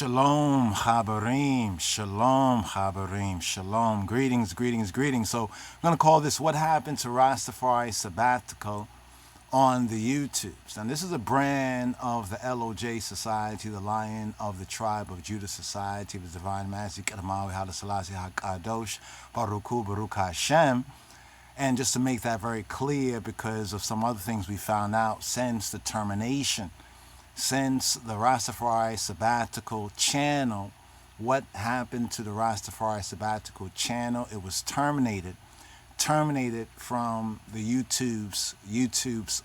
Shalom, Chabarim, Shalom, Chabarim, Shalom. Greetings, greetings, greetings. So I'm going to call this What Happened to Rastafari Sabbathical on the YouTubes. Now, this is a brand of the LOJS Society, the Lion of the Tribe of Judah Society of the Divine Majesty, Kedamawi Haile Selassie HaKadosh, Baruch Hu, Baruch Hashem. And just to make that very clear, because of some other things we found out since the termination, since the Rastafari Sabbatical channel, what happened to the Rastafari Sabbatical channel? It was terminated from the YouTube's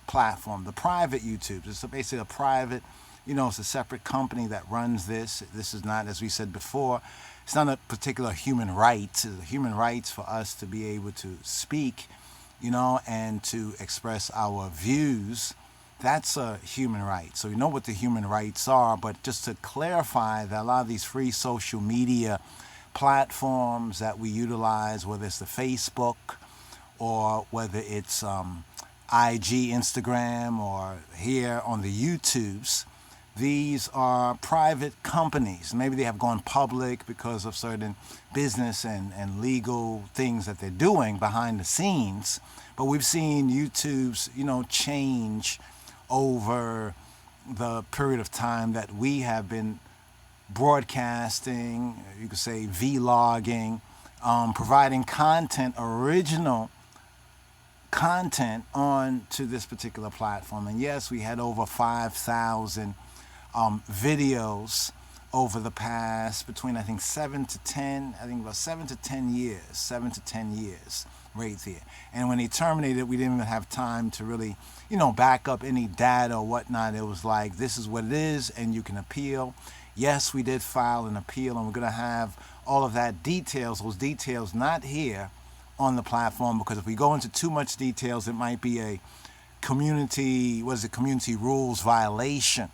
platform, the private YouTube. It's basically a private, it's a separate company that runs this. This is not, as we said before, it's not a particular human rights. It's a human rights for us to be able to speak, and to express our views. That's a human right. So you know what the human rights are, but just to clarify that a lot of these free social media platforms that we utilize, whether it's the Facebook or whether it's IG, Instagram, or here on the YouTubes, these are private companies. Maybe they have gone public because of certain business and legal things that they're doing behind the scenes. But we've seen YouTube's, change over the period of time that we have been broadcasting, you could say vlogging, providing content, original content on to this particular platform. And yes, we had over 5,000 videos over the past between, I think, 7 to 10 years right there. And when they terminated, we didn't even have time to really, back up any data or whatnot. It was like, this is what it is, and you can appeal. Yes, we did file an appeal, and we're going to have all of that those details not here on the platform, because if we go into too much details, it might be a community rules violation.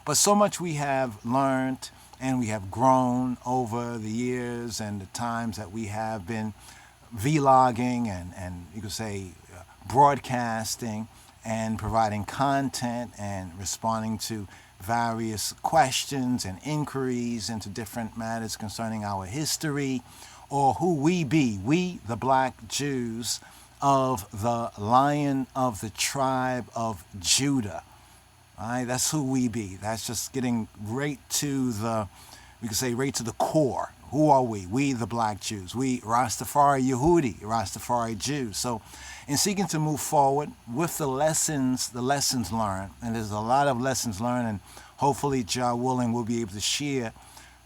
But so much we have learned, and we have grown over the years and the times that we have been vlogging and you could say broadcasting and providing content and responding to various questions and inquiries into different matters concerning our history or who we be. We, the black Jews of the Lion of the Tribe of Judah. All right, that's who we be. That's just getting right to the core. Who are we? We, the black Jews. We, Rastafari Yehudi, Rastafari Jews. So in seeking to move forward with the lessons learned, and there's a lot of lessons learned, and hopefully, Jah willing, we'll be able to share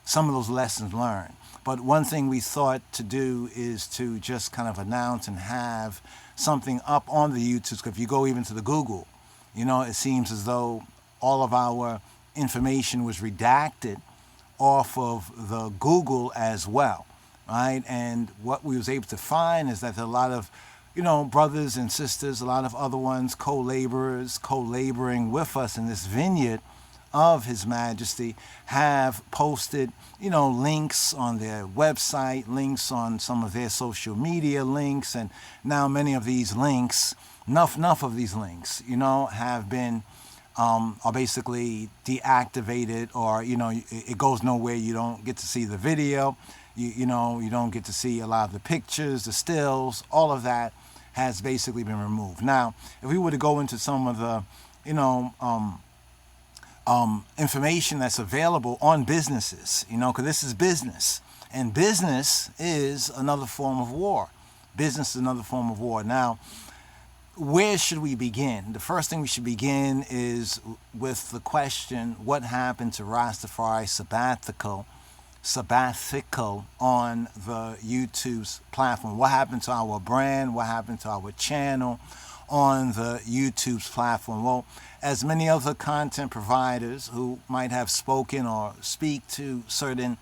some of those lessons learned. But one thing we thought to do is to just kind of announce and have something up on the YouTube. Because if you go even to the Google, it seems as though all of our information was redacted off of the Google as well, right? And what we was able to find is that there are a lot of, brothers and sisters, a lot of other ones, co-laboring with us in this vineyard of His Majesty, have posted, links on their website, links on some of their social media links, and now many of these links, enough of these links, have been are basically deactivated, or it goes nowhere. You don't get to see the video, you don't get to see a lot of the pictures, the stills. All of that has basically been removed. Now, if we were to go into some of the information that's available on businesses, because this is business, and business is another form of war. Business is another form of war. Now, where should we begin? The first thing we should begin is with the question, what happened to Rastafari Sabbathical on the YouTube's platform? What happened to our brand? What happened to our channel on the YouTube's platform? Well, as many other content providers who might have spoken or speak to certain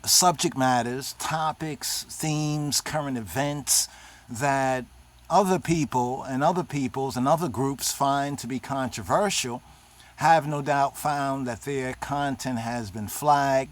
subject matters, topics, themes, current events that other people and other peoples and other groups find to be controversial, have no doubt found that their content has been flagged,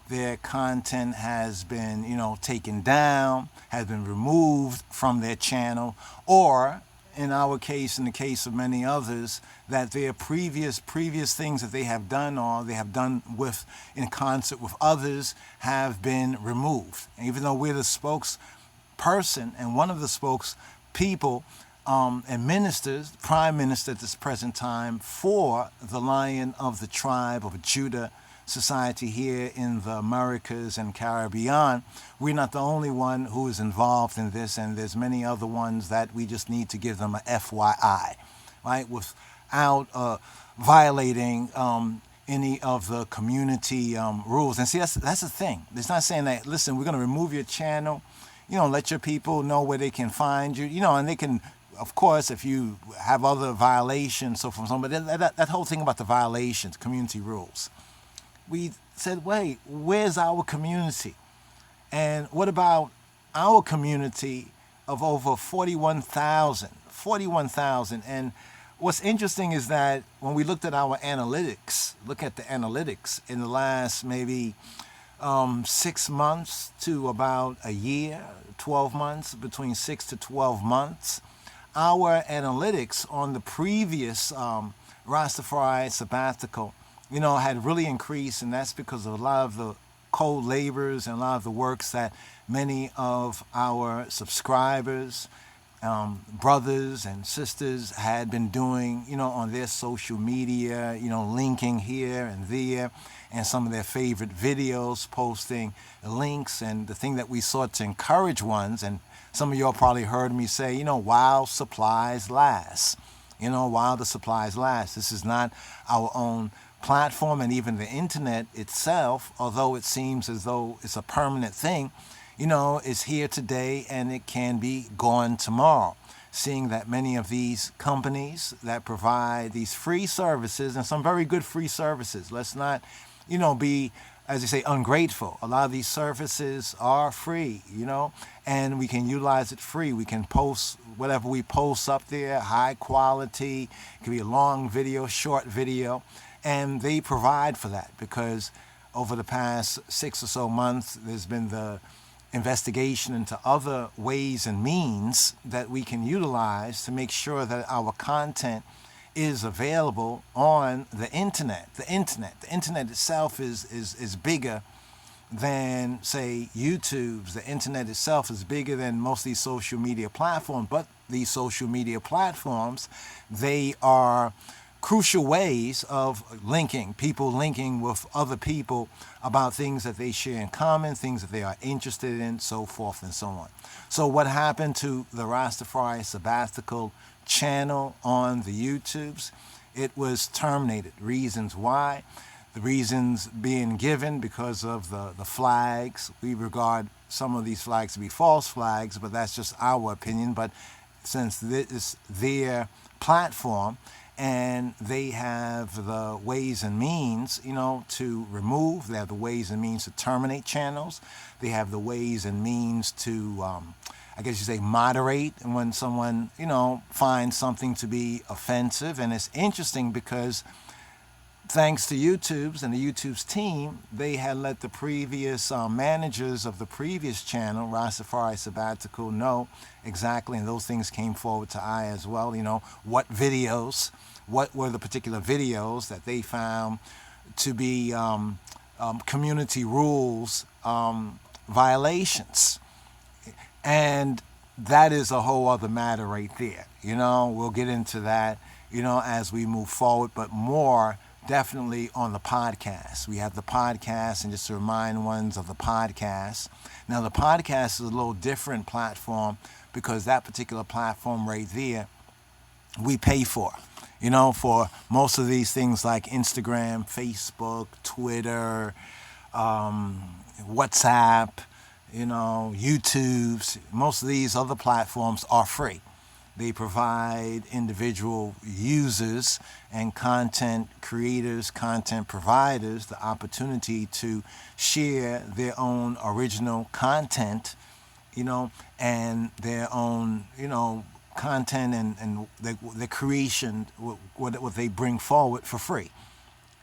their content has been, taken down, has been removed from their channel, or in our case, in the case of many others, that their previous things that they have done or they have done with in concert with others have been removed. And even though we're the spokesperson and one of the spokespeople and ministers, prime minister at this present time for the Lion of the Tribe of Judah Society here in the Americas and Caribbean, we're not the only one who is involved in this, and there's many other ones that we just need to give them a FYI, right, without violating any of the community rules. And see, that's the thing. It's not saying that, listen, we're going to remove your channel, let your people know where they can find you, and they can, of course, if you have other violations, so from somebody, that whole thing about the violations, community rules. We said, wait, where's our community? And what about our community of over 41,000? 41,000. And what's interesting is that when we looked at our analytics, in the last maybe 6 months to about a year, 12 months, between 6 to 12 months, our analytics on the previous Rastafari Sabbathical had really increased, and that's because of a lot of the co-labors and a lot of the works that many of our subscribers, brothers and sisters had been doing, on their social media, linking here and there, and some of their favorite videos, posting links, and the thing that we sought to encourage ones, and some of y'all probably heard me say, while supplies last, while the supplies last. This is not our own platform, and even the internet itself, although it seems as though it's a permanent thing, is here today and it can be gone tomorrow. Seeing that many of these companies that provide these free services, and some very good free services, let's not, be, as they say, ungrateful. A lot of these services are free, and we can utilize it free. We can post whatever we post up there, high quality, it can be a long video, short video. And they provide for that because over the past 6 or so months, there's been the investigation into other ways and means that we can utilize to make sure that our content is available on the internet. The internet itself is bigger than, say, YouTube's. The internet itself is bigger than most of these social media platforms. But these social media platforms, they are crucial ways of people linking with other people about things that they share in common, things that they are interested in, so forth and so on. So what happened to the Rastafari Sabbathical channel on the YouTubes? It was terminated. Reasons why? The reasons being given because of the flags. We regard some of these flags to be false flags, but that's just our opinion. But since this is their platform, and they have the ways and means, to remove. They have the ways and means to terminate channels. They have the ways and means to, I guess you say, moderate when someone, finds something to be offensive. And it's interesting because thanks to YouTube's and the YouTube's team, they had let the previous managers of the previous channel, Rastafari Sabbatical, know exactly, and those things came forward to I as well, what were the particular videos that they found to be community rules violations. And that is a whole other matter right there. We'll get into that, as we move forward, but more definitely on the podcast. We have the podcast, and just to remind ones of the podcast. Now, the podcast is a little different platform because that particular platform right there, we pay for. For most of these things like Instagram, Facebook, Twitter, WhatsApp, YouTube's, most of these other platforms are free. They provide individual users and content creators, content providers, the opportunity to share their own original content, and their own, content and the creation, what they bring forward for free.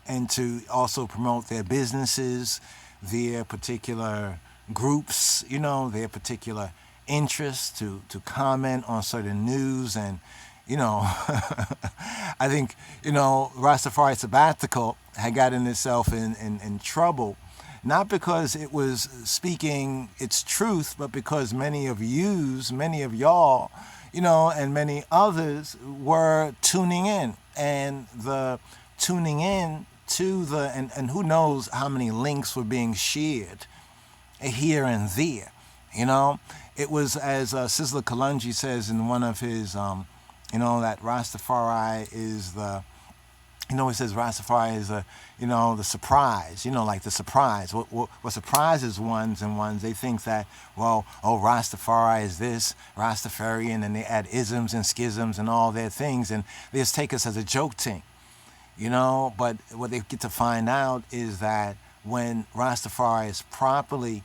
And to also promote their businesses, their particular groups, their particular interest to comment on certain news. And you know, I think, Rastafari Sabbathical had gotten itself in trouble, not because it was speaking its truth, but because many of y'all, and many others were tuning in. And the tuning in to and who knows how many links were being shared here and there. It was, as Sizzler Kalungi says in one of his, that Rastafari is the, he says Rastafari is the surprise, like the surprise. What surprises ones, they think that, well, oh, Rastafari is this, Rastafarian, and they add isms and schisms and all their things, and they just take us as a joke thing, But what they get to find out is that when Rastafari is properly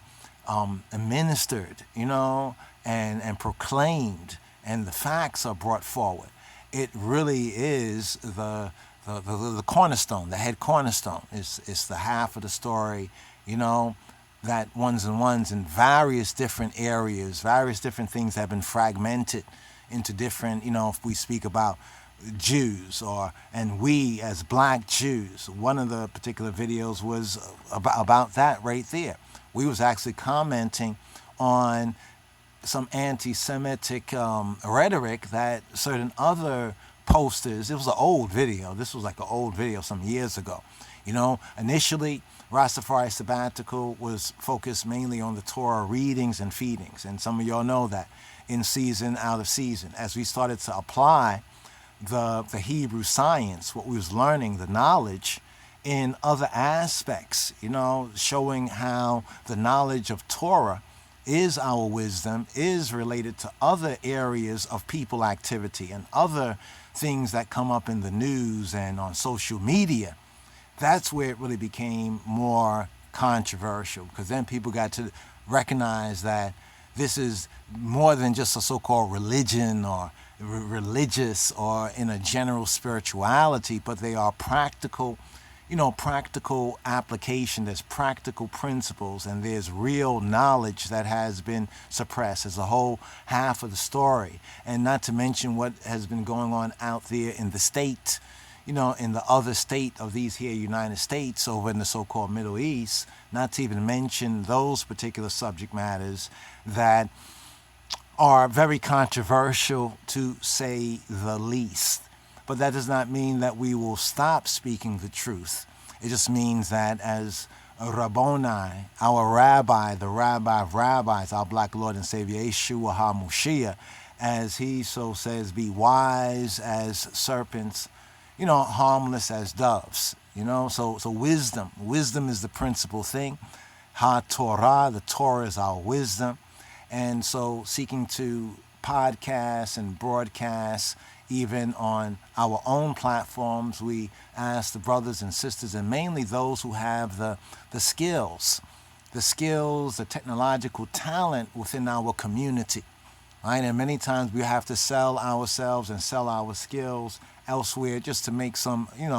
administered, and proclaimed, and the facts are brought forward, it really is the cornerstone, the head cornerstone. It's the half of the story, that ones and ones in various different areas, various different things have been fragmented into different, if we speak about Jews, and we as black Jews, one of the particular videos was about that right there. We was actually commenting on some anti-Semitic rhetoric that certain other posters, it was an old video, this was like an old video some years ago. Initially, Rastafari Sabbatical was focused mainly on the Torah readings and feedings, and some of y'all know that, in season, out of season. As we started to apply the Hebrew science, what we was learning, the knowledge, in other aspects, showing how the knowledge of Torah is our wisdom, is related to other areas of people activity and other things that come up in the news and on social media. That's where it really became more controversial, because then people got to recognize that this is more than just a so-called religion or religious or in a general spirituality, but they are practical, practical application. There's practical principles, and there's real knowledge that has been suppressed as a whole half of the story. And not to mention what has been going on out there in the state, in the other state of these here United States over in the so-called Middle East, not to even mention those particular subject matters that are very controversial, to say the least. But that does not mean that we will stop speaking the truth. It just means that as Rabboni, our rabbi, the rabbi of rabbis, our black Lord and Savior, Yeshua HaMashiach, as he so says, be wise as serpents, harmless as doves. So wisdom is the principal thing. Ha-Torah, the Torah is our wisdom. And so seeking to podcast and broadcast even on our own platforms, we ask the brothers and sisters, and mainly those who have the skills, the technological talent within our community, right? And many times we have to sell ourselves and sell our skills elsewhere just to make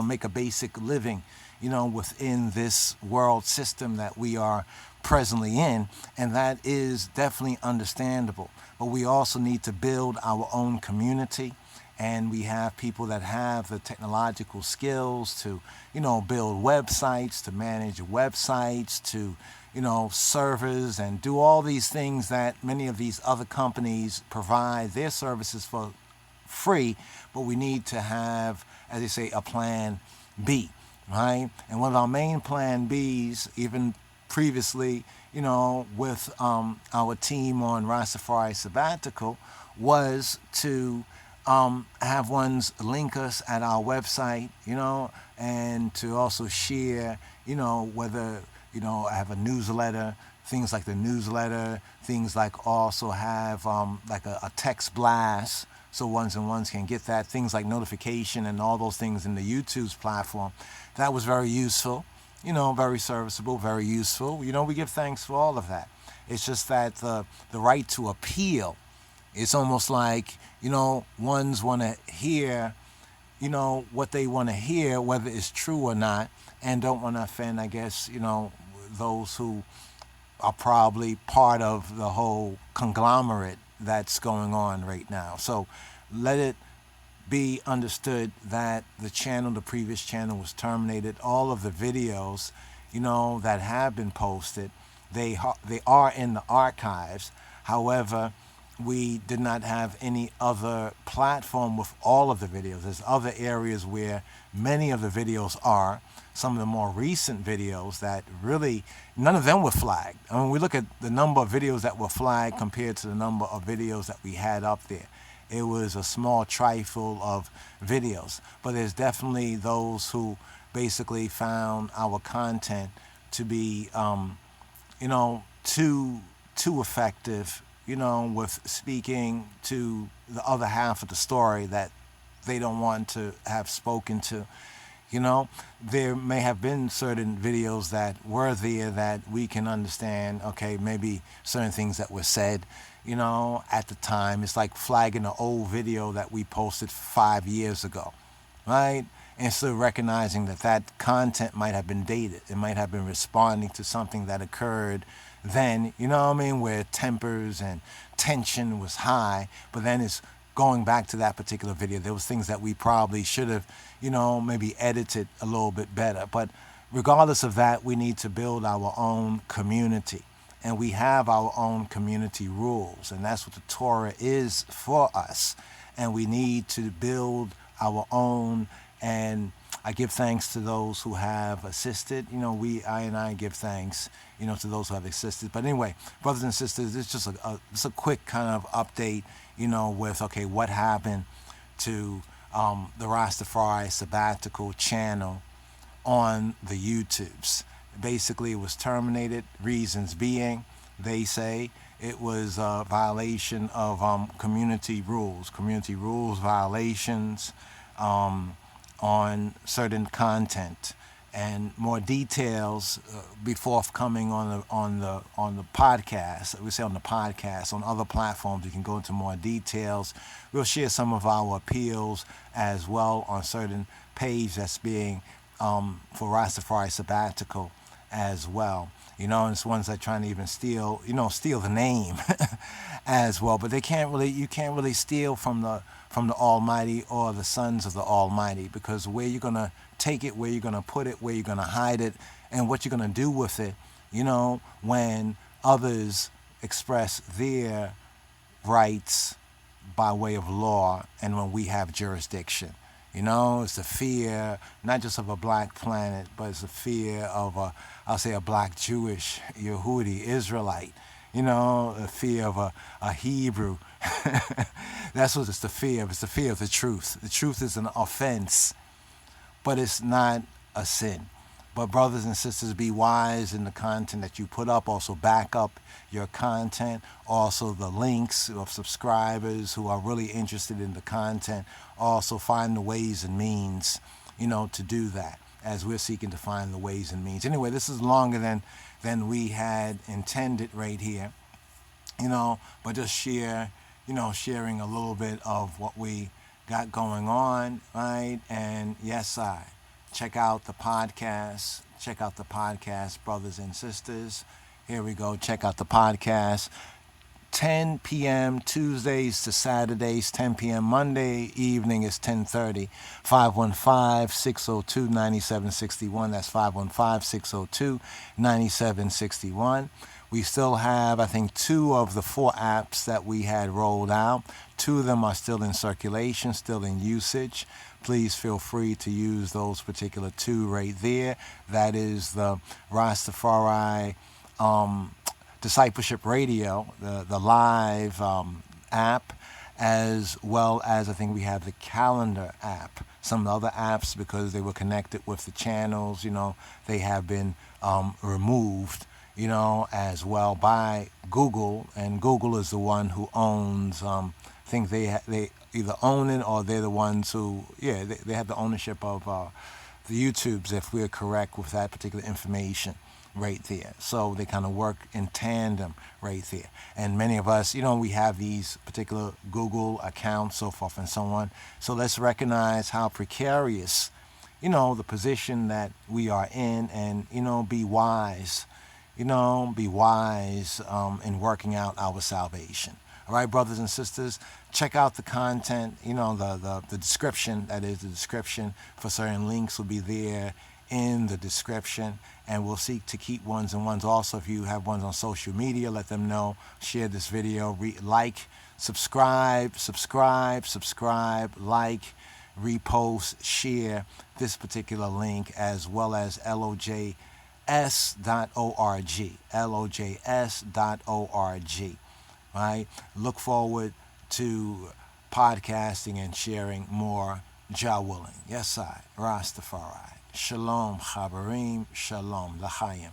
make a basic living, within this world system that we are presently in, and that is definitely understandable. But we also need to build our own community, and we have people that have the technological skills to, build websites, to manage websites, to, servers, and do all these things that many of these other companies provide their services for free. But we need to have, as they say, a plan B, right? And one of our main plan Bs, even previously, with our team on Rastafari Sabbatical, was to have ones link us at our website, and to also share, whether, have a newsletter, things like the newsletter, things like also have like a text blast, so ones and ones can get that, things like notification and all those things in the YouTube's platform. That was very useful, very serviceable, very useful. We give thanks for all of that. It's just that the right to appeal, it's almost like, ones want to hear, what they want to hear, whether it's true or not, and don't want to offend, I guess, those who are probably part of the whole conglomerate that's going on right now. So let it be understood that the channel, the previous channel, was terminated. All of the videos, that have been posted, they are in the archives. However, we did not have any other platform with all of the videos. There's other areas where many of the videos are. Some of the more recent videos that really, none of them were flagged. I mean, we look at the number of videos that were flagged compared to the number of videos that we had up there. It was a small trifle of videos. But there's definitely those who basically found our content to be, too effective, with speaking to the other half of the story that they don't want to have spoken to. There may have been certain videos that were there that we can understand, okay, maybe certain things that were said, at the time. It's like flagging an old video that we posted 5 years ago, right? And still recognizing that that content might have been dated. It might have been responding to something that occurred then, where tempers and tension was high, but then it's going back to that particular video. There was things that we probably should have, maybe edited a little bit better. But regardless of that, we need to build our own community. And we have our own community rules. And that's what the Torah is for us. And we need to build our own. And I give thanks to those who have assisted. I give thanks, to those who have assisted. But anyway, brothers and sisters, it's just a quick kind of update, with, okay, what happened to the Rastafari Sabbathical channel on the YouTubes. Basically, it was terminated, reasons being, they say, it was a violation of community rules violations on certain content, and more details be forthcoming on the podcast. We say on the podcast, on other platforms, you can go into more details. We'll share some of our appeals as well on certain page that's being for Rastafari Sabbatical as well. And it's ones that trying to even steal the name as well. But you can't really steal from the Almighty or the sons of the Almighty, because where you're gonna take it, where you're gonna put it, where you're gonna hide it, and what you're gonna do with it, when others express their rights by way of law, and when we have jurisdiction. It's the fear, not just of a black planet, but it's the fear of a black Jewish, Yehudi, Israelite. The fear of a Hebrew. That's what it's the fear of. It's the fear of the truth. The truth is an offense, but it's not a sin. But brothers and sisters, be wise in the content that you put up. Also back up your content. Also the links of subscribers who are really interested in the content. Also find the ways and means, to do that, as we're seeking to find the ways and means. Anyway, this is longer than we had intended right here, but just sharing a little bit of what we got going on, right? And yes, check out the podcast. Check out the podcast, brothers and sisters. Here we go. Check out the podcast. 10 p.m. Tuesdays to Saturdays, 10 p.m. Monday evening is 10:30. 515-602-9761. That's 515-602-9761. We still have, I think, 2 of the 4 apps that we had rolled out. 2 of them are still in circulation, still in usage. Please feel free to use those particular 2 right there. That is the Rastafari Discipleship Radio, the live app, as well as I think we have the calendar app. Some of the other apps, because they were connected with the channels, they have been removed, as well by Google. And Google is the one who owns, I think they either own it or they're the ones who, they have the ownership of the YouTubes, if we're correct with that particular information right there. So they kind of work in tandem right there. And many of us, we have these particular Google accounts, so forth and so on. So let's recognize how precarious, the position that we are in, and, be wise, be wise in working out our salvation. All right, brothers and sisters, check out the content, the description, that is the description for certain links will be there in the description, and we'll seek to keep ones and ones. Also, if you have ones on social media, let them know, share this video, like, subscribe, like, repost, share this particular link, as well as LOJS.org, LOJS.org. Right? Look forward to podcasting and sharing more, Jah willing. Yes, I, Rastafari. Shalom, Chabarim, Shalom, L'chaim.